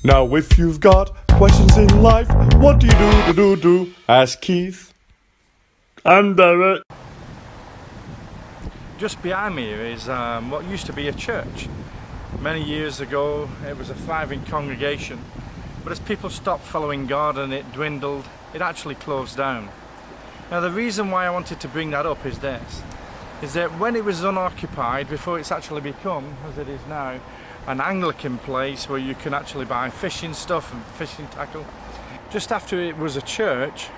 Now if you've got questions in life, what do you do? Ask Keith and Derek. Just behind me is what used to be a church. Many years ago it was a thriving congregation, but as people stopped following God and it dwindled, it actually closed down. Now the reason why I wanted to bring that up is this, is that when it was unoccupied, before it's actually become, as it is now, an Anglican place where you can actually buy fishing stuff and fishing tackle, just after it was a church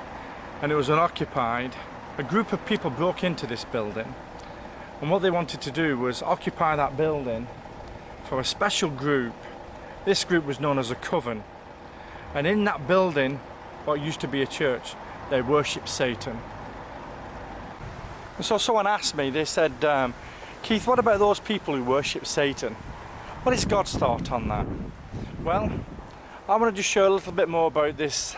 and it was unoccupied, a group of people broke into this building, and what they wanted to do was occupy that building for a special group. This group was known as a coven, and in that building, what used to be a church, they worshipped Satan. And so someone asked me, they said, Keith, what about those people who worship Satan? What is God's thought on that? Well, I want to just share a little bit more about this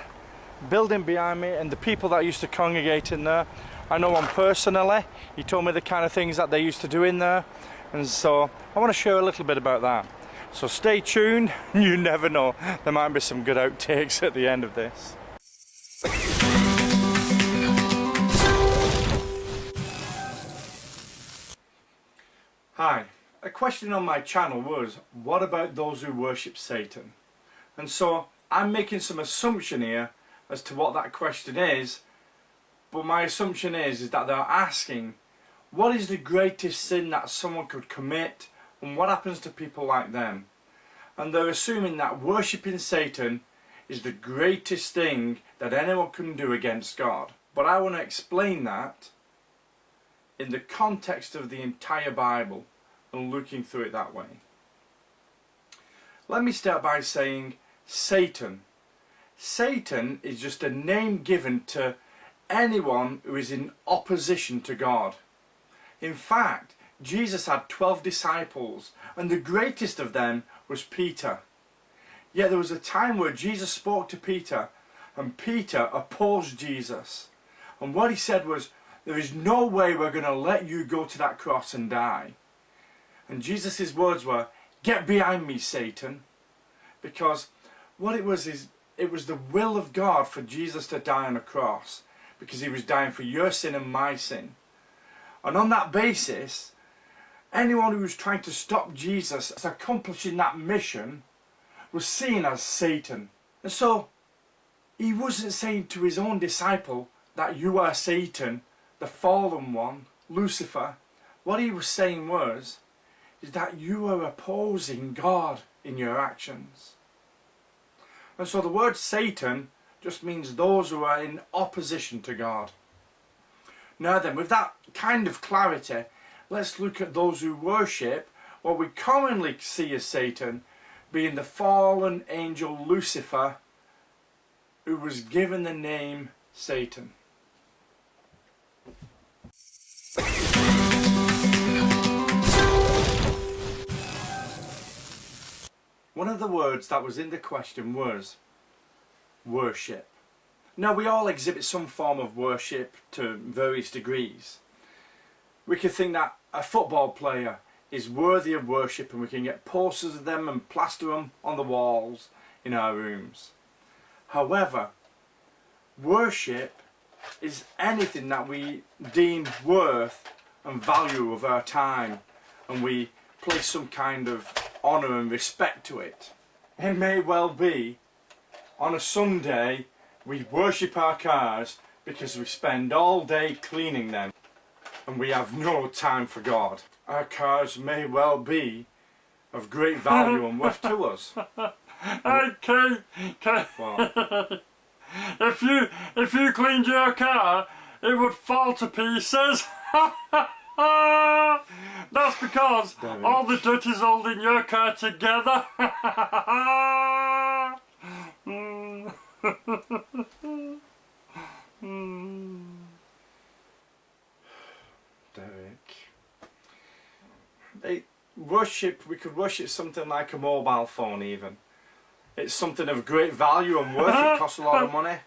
building behind me and the people that used to congregate in there. I know one personally. He told me the kind of things that they used to do in there, and so I want to share a little bit about that. So stay tuned, you never know, there might be some good outtakes at the end of this. Hi, a question on my channel was, what about those who worship Satan? And so I'm making some assumption here as to what that question is, but my assumption is that they're asking, what is the greatest sin that someone could commit, and what happens to people like them? And they're assuming that worshipping Satan is the greatest thing that anyone can do against God. But I want to explain that in the context of the entire Bible and looking through it that way. Let me start by saying Satan. Satan is just a name given to anyone who is in opposition to God. In fact, Jesus had 12 disciples, and the greatest of them was Peter. Yet there was a time where Jesus spoke to Peter, and Peter opposed Jesus. And what he said was, there is no way we're going to let you go to that cross and die. And Jesus' words were, get behind me, Satan. Because what it was is, it was the will of God for Jesus to die on a cross, because he was dying for your sin and my sin. And on that basis, anyone who was trying to stop Jesus accomplishing that mission was seen as Satan. And so he wasn't saying to his own disciple that you are Satan, the fallen one, Lucifer. What he was saying was, is that you are opposing God in your actions. And so the word Satan just means those who are in opposition to God. Now then, with that kind of clarity, let's look at those who worship what we commonly see as Satan, being the fallen angel Lucifer, who was given the name Satan. One of the words that was in the question was worship. Now we all exhibit some form of worship to various degrees. We can think that a football player is worthy of worship, and we can get posters of them and plaster them on the walls in our rooms. However, worship is anything that we deem worth and value of our time, and we place some kind of honour and respect to it. It may well be on a Sunday we worship our cars because we spend all day cleaning them and we have no time for God. Our cars may well be of great value and worth to us. Okay. What? If you cleaned your car, it would fall to pieces. That's because all the dirt is holding your car together. Derek. We could worship something like a mobile phone even. It's something of great value and worth, it costs a lot of money.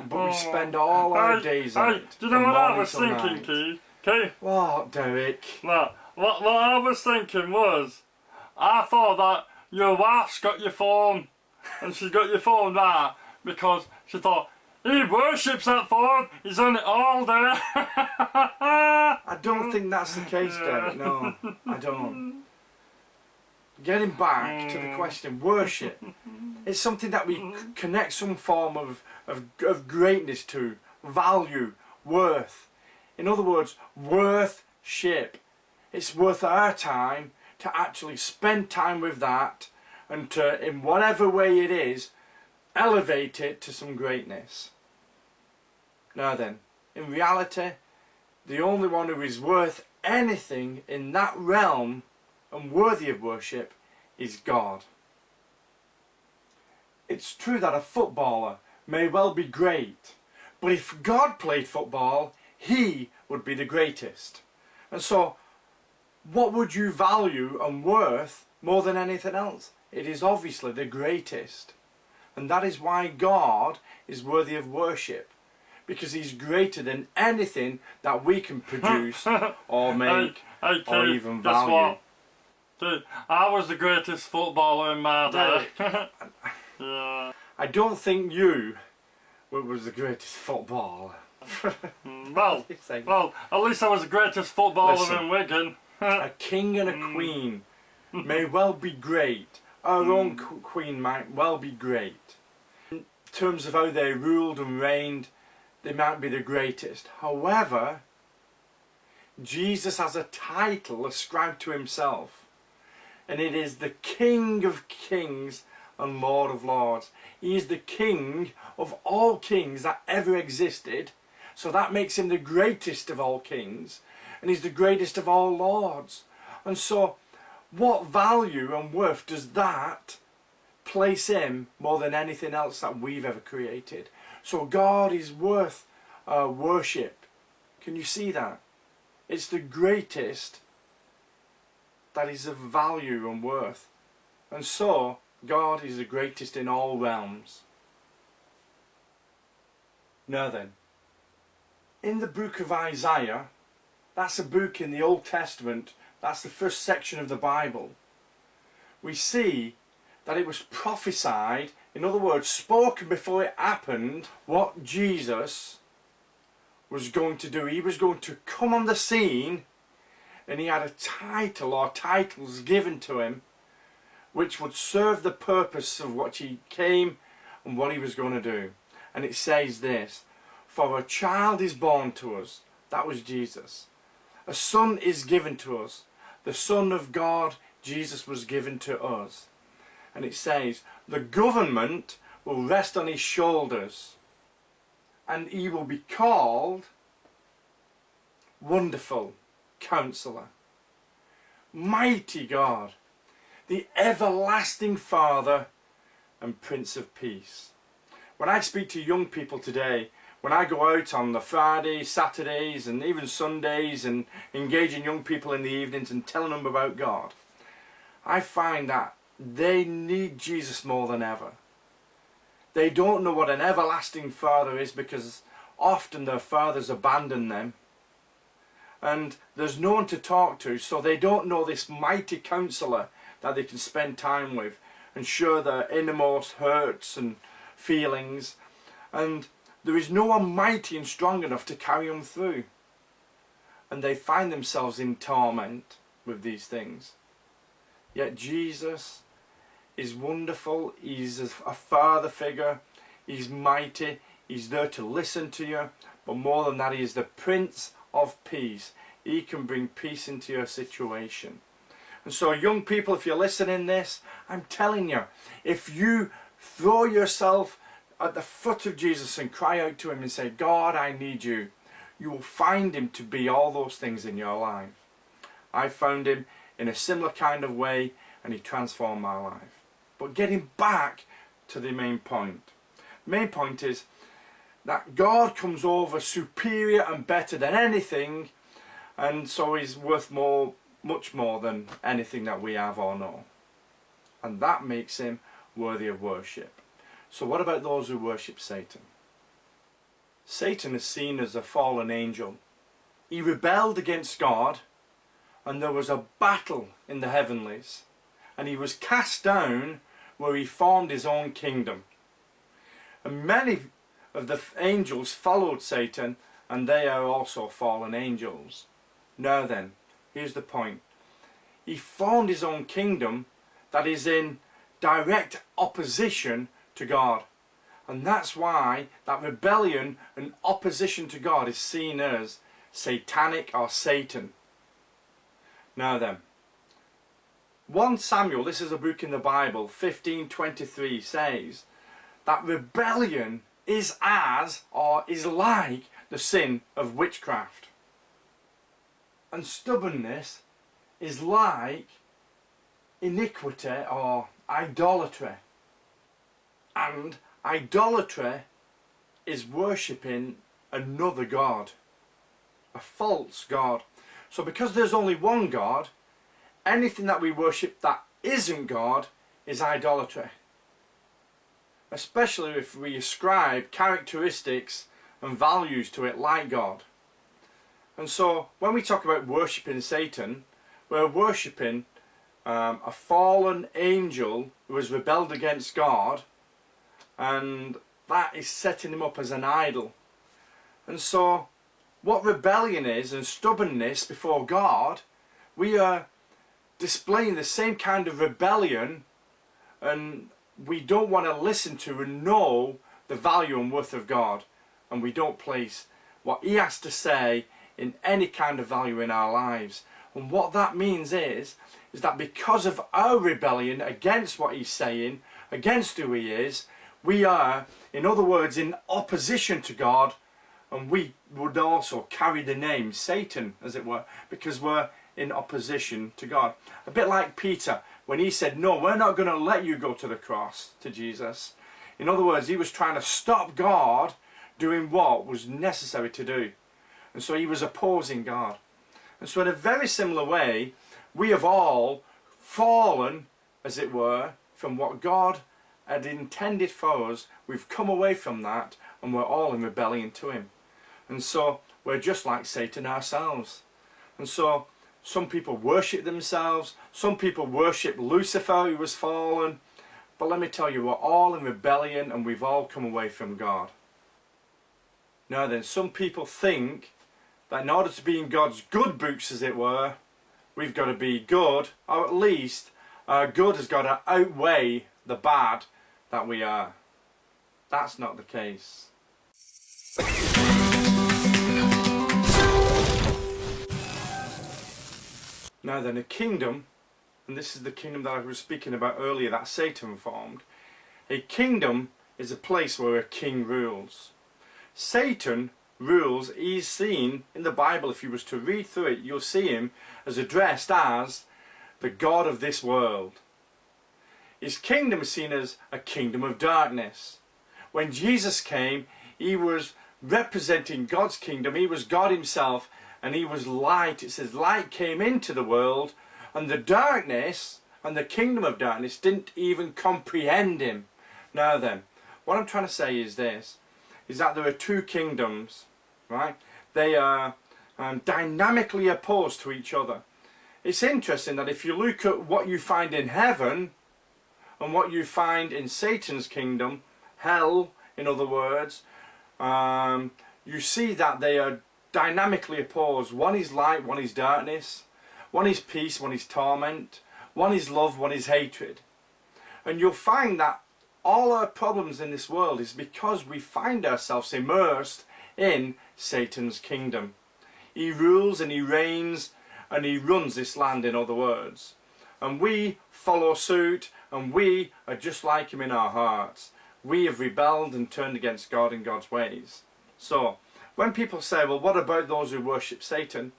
But we spend all our days on it. Do you know what I was thinking, Keith? Okay? What, Derek? No, what I was thinking was, I thought that your wife's got your phone and she got your phone that because she thought, he worships that phone, he's on it all day. I don't think that's the case, Derek. No, I don't. Getting back to the question, worship. It's something that we connect some form of greatness to, value, worth. In other words, worth-ship. It's worth our time to actually spend time with that and to, in whatever way it is, elevate it to some greatness. Now then, in reality, the only one who is worth anything in that realm and worthy of worship is God. It's true that a footballer may well be great, but if God played football, he would be the greatest. And so, what would you value and worth more than anything else? It is obviously the greatest. And that is why God is worthy of worship. Because he's greater than anything that we can produce or make Hey, or Keith, even guess value. what? Dude, I was the greatest footballer in my day. Yeah. I don't think you was the greatest footballer. Well, at least I was the greatest footballer Listen. in Wigan. A king and a queen may well be great. Our own queen might well be great. In terms of how they ruled and reigned, they might be the greatest. However, Jesus has a title ascribed to himself. And it is the King of Kings and Lord of Lords. He is the King of all kings that ever existed. So that makes him the greatest of all kings. And he's the greatest of all lords. And so, what value and worth does that place him more than anything else that we've ever created? So God is worth worship. Can you see that? It's the greatest that is of value and worth. And so, God is the greatest in all realms. Now then, in the book of Isaiah, that's a book in the Old Testament, that's the first section of the Bible, we see that it was prophesied, in other words, spoken before it happened, what Jesus was going to do. He was going to come on the scene, and he had a title or titles given to him which would serve the purpose of what he came and what he was going to do. And it says this, for a child is born to us, that was Jesus. A son is given to us, the Son of God, Jesus, was given to us. And it says, the government will rest on his shoulders, and he will be called Wonderful Counselor, Mighty God, the Everlasting Father, and Prince of Peace. When I speak to young people today, when I go out on the Fridays, Saturdays and even Sundays and engaging young people in the evenings and telling them about God, I find that they need Jesus more than ever. They don't know what an everlasting Father is because often their fathers abandon them. And there's no one to talk to, so they don't know this mighty counselor that they can spend time with and share their innermost hurts and feelings. And there is no one mighty and strong enough to carry them through. And they find themselves in torment with these things. Yet Jesus is wonderful. He's a father figure. He's mighty. He's there to listen to you. But more than that, he is the Prince of Peace. He can bring peace into your situation. And so young people, if you're listening this, I'm telling you, if you throw yourself at the foot of Jesus and cry out to him and say, God, I need you, you will find him to be all those things in your life. I found him in a similar kind of way, and he transformed my life. But getting back to the main point. The main point is that God comes over superior and better than anything, and so he's worth much more than anything that we have or know. And that makes him worthy of worship. So what about those who worship Satan? Satan is seen as a fallen angel. He rebelled against God, and there was a battle in the heavenlies, and he was cast down where he formed his own kingdom. And many of the angels followed Satan, and they are also fallen angels. Now then, here's the point. He formed his own kingdom that is in direct opposition to God. And that's why that rebellion and opposition to God is seen as satanic or Satan. Now then, 1 Samuel, this is a book in the Bible, 15:23 says that rebellion is as or is like the sin of witchcraft. And stubbornness is like iniquity or idolatry. And idolatry is worshipping another god, a false god. So because there's only one God, anything that we worship that isn't God is idolatry. Especially if we ascribe characteristics and values to it like God. And so when we talk about worshipping Satan, we're worshipping a fallen angel who has rebelled against God, and that is setting him up as an idol. And so what rebellion is and stubbornness before God, we are displaying the same kind of rebellion, and we don't want to listen to and know the value and worth of God, and we don't place what he has to say in any kind of value in our lives. And what that means is that because of our rebellion against what he's saying, against who he is, we are, in other words, in opposition to God, and we would also carry the name Satan, as it were, because we're in opposition to God. A bit like Peter, when he said, no, we're not going to let you go to the cross, to Jesus. In other words, he was trying to stop God doing what was necessary to do. And so he was opposing God. And so in a very similar way, we have all fallen, as it were, from what God had intended for us. We've come away from that, and we're all in rebellion to him. And so we're just like Satan ourselves. And so some people worship themselves, some people worship Lucifer, who was fallen. But let me tell you, we're all in rebellion, and we've all come away from God. Now then, some people think that in order to be in God's good books, as it were, we've got to be good, or at least our good has got to outweigh the bad that we are. That's not the case. Now then, a kingdom, and this is the kingdom that I was speaking about earlier that Satan formed. A kingdom is a place where a king rules. Satan rules. He's seen in the Bible, if you was to read through it, you'll see him as addressed as the God of this world. His kingdom is seen as a kingdom of darkness. When Jesus came, he was representing God's kingdom. He was God himself, and he was light. It says light came into the world, and the darkness and the kingdom of darkness didn't even comprehend him. Now then, what I'm trying to say is this, is that there are two kingdoms, right? They are dynamically opposed to each other. It's interesting that if you look at what you find in heaven and what you find in Satan's kingdom, hell, in other words, you see that they are dynamically opposed. One is light, one is darkness. One is peace, one is torment. One is love, one is hatred. And you'll find that all our problems in this world is because we find ourselves immersed in Satan's kingdom. He rules and he reigns and he runs this land, in other words. And we follow suit, and we are just like him in our hearts. We have rebelled and turned against God and God's ways. So, when people say, well, what about those who worship Satan?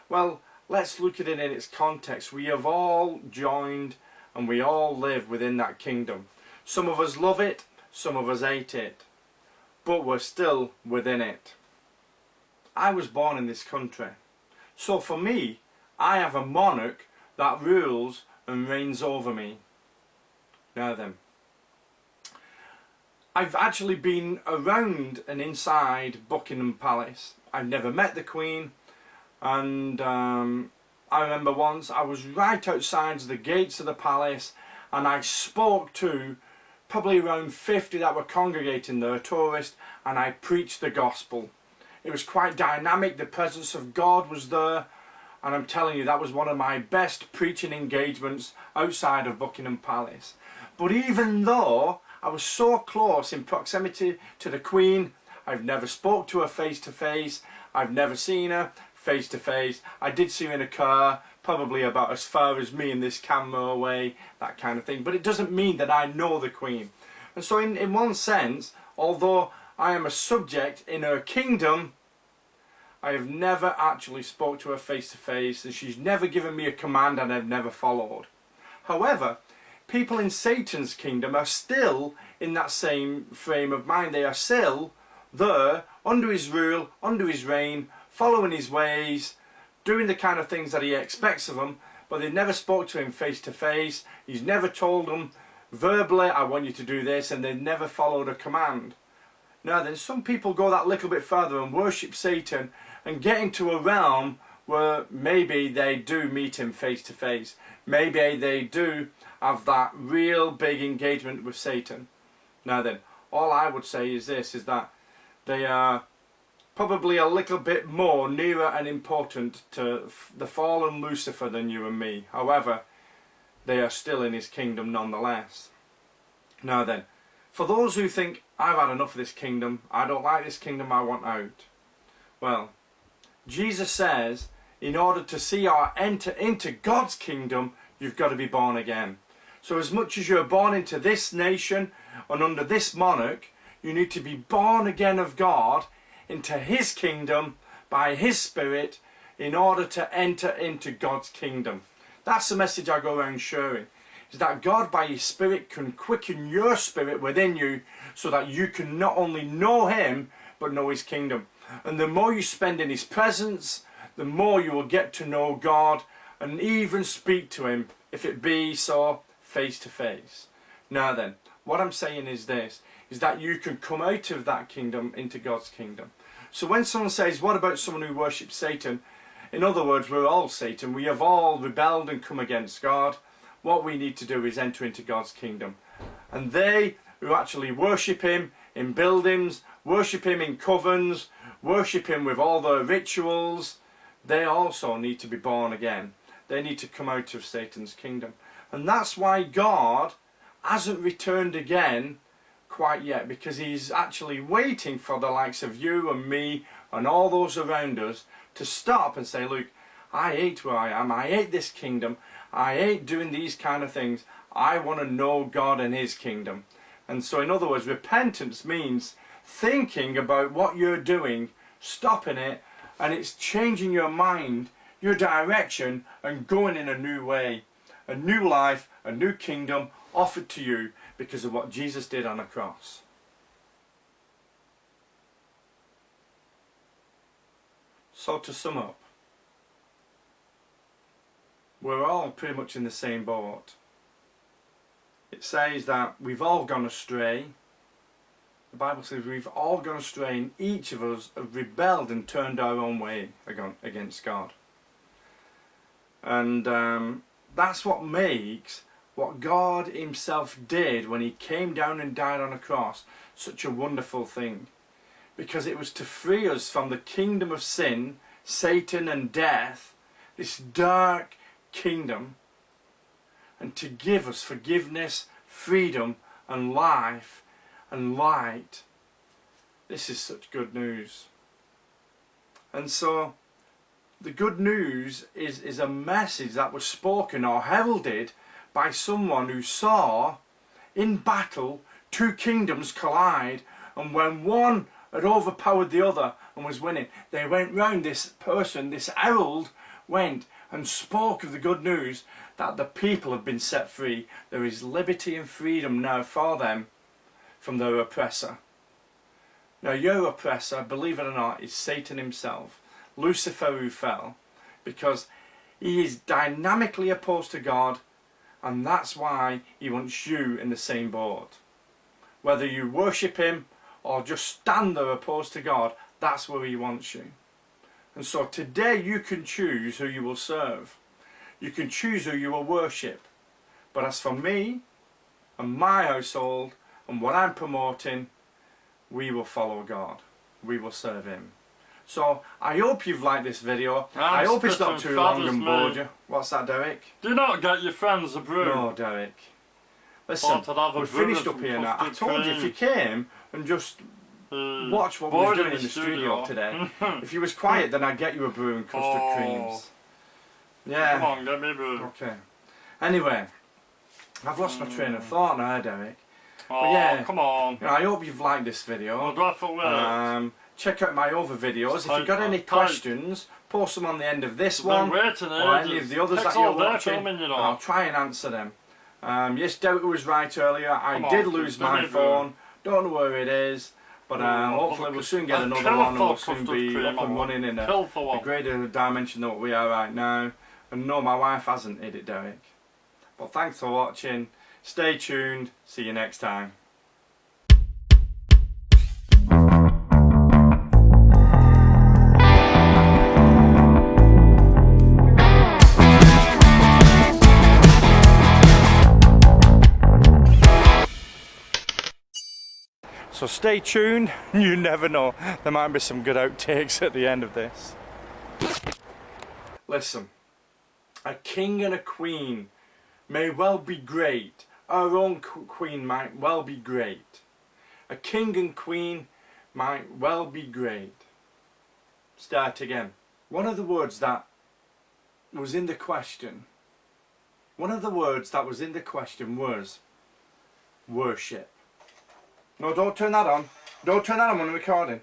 Well, let's look at it in its context. We have all joined and we all live within that kingdom. Some of us love it, some of us hate it, but we're still within it. I was born in this country, so for me, I have a monarch that rules and reigns over me. Now then, I've actually been around and inside Buckingham Palace. I've never met the Queen, and I remember once I was right outside the gates of the palace, and I spoke to probably around 50 that were congregating there, tourists, and I preached the gospel. It was quite dynamic, the presence of God was there, and I'm telling you, that was one of my best preaching engagements outside of Buckingham Palace. But even though I was so close in proximity to the Queen, I've never spoke to her face to face, I've never seen her face to face. I did see her in a car, probably about as far as me and this camera away, that kind of thing. But it doesn't mean that I know the Queen. And so in one sense, although I am a subject in her kingdom, I have never actually spoke to her face to face, and she's never given me a command and I've never followed. However, people in Satan's kingdom are still in that same frame of mind. They are still there, under his rule, under his reign, following his ways, doing the kind of things that he expects of them, but they never spoke to him face to face. He's never told them verbally, I want you to do this, and they've never followed a command. Now then, some people go that little bit further and worship Satan and get into a realm where maybe they do meet him face to face. Maybe they do have that real big engagement with Satan. Now then, all I would say is this, is that they are probably a little bit more nearer and important to the fallen Lucifer than you and me. However, they are still in his kingdom nonetheless. Now then, for those who think, I've had enough of this kingdom, I don't like this kingdom, I want out. Well, Jesus says, in order to see or enter into God's kingdom, you've got to be born again. So as much as you're born into this nation and under this monarch, you need to be born again of God into his kingdom by his Spirit in order to enter into God's kingdom. That's the message I go around sharing. Is that God by his Spirit can quicken your spirit within you so that you can not only know him but know his kingdom. And the more you spend in his presence, the more you will get to know God and even speak to him, if it be so face to face. Now then, what I'm saying is this, is that you can come out of that kingdom into God's kingdom. So when someone says, what about someone who worships Satan? In other words, we're all Satan. We have all rebelled and come against God. What we need to do is enter into God's kingdom. And they who actually worship him in buildings, worship him in covens, worship him with all their rituals, they also need to be born again. They need to come out of Satan's kingdom. And that's why God hasn't returned again quite yet, because he's actually waiting for the likes of you and me and all those around us to stop and say, look, I hate where I am, I hate this kingdom, I hate doing these kind of things, I want to know God and his kingdom. And so in other words, repentance means thinking about what you're doing, stopping it, and it's changing your mind, your direction, and going in a new way. A new life, a new kingdom offered to you because of what Jesus did on the cross. So to sum up, we're all pretty much in the same boat. It says that we've all gone astray. The Bible says we've all gone astray, and each of us have rebelled and turned our own way against God. And that's what makes what God himself did when he came down and died on a cross such a wonderful thing. Because it was to free us from the kingdom of sin, Satan and death, this dark kingdom, and to give us forgiveness, freedom and life and light. This is such good news. And so the good news is a message that was spoken or heralded by someone who saw in battle two kingdoms collide, and when one had overpowered the other and was winning, they went round this person, this herald went and spoke of the good news that the people have been set free. There is liberty and freedom now for them from their oppressor. Now your oppressor, believe it or not, is Satan himself, Lucifer, who fell, because he is dynamically opposed to God, and that's why he wants you in the same boat. Whether you worship him or just stand there opposed to God, that's where he wants you. And so today you can choose who you will serve. You can choose who you will worship. But as for me and my household and what I'm promoting, we will follow God. We will serve Him. So I hope you've liked this video. I hope it's not too long and bored you. What's that, Derek? Do not get your friends a brew. No, Derek. Listen, we're finished up here now. I told you if you came and just watch what we were doing in the studio today. If you was quiet, then I'd get you a brew and custard creams. Yeah. Come on, get me a brew. Okay. Anyway, I've lost my train of thought now, Derek. Oh, yeah, come on. You know, I hope you've liked this video. Well, definitely. Check out my other videos. If you've got any questions, post them on the end of this Been one waiting or any of the others that you're watching, filming, you know. and I'll try and answer them. Yes, Derek was right earlier. I did lose my me phone. Don't know where it is, but hopefully we'll soon get another one and we'll soon be up and running in a greater dimension than what we are right now. And no, my wife hasn't hid it, Derek. But thanks for watching. Stay tuned. See you next time. So stay tuned, you never know, there might be some good outtakes at the end of this. Listen, a king and a queen may well be great, our own queen might well be great. A king and queen might well be great. Start again. One of the words that was in the question, was worship. No, don't turn that on. Don't turn that on when I'm recording.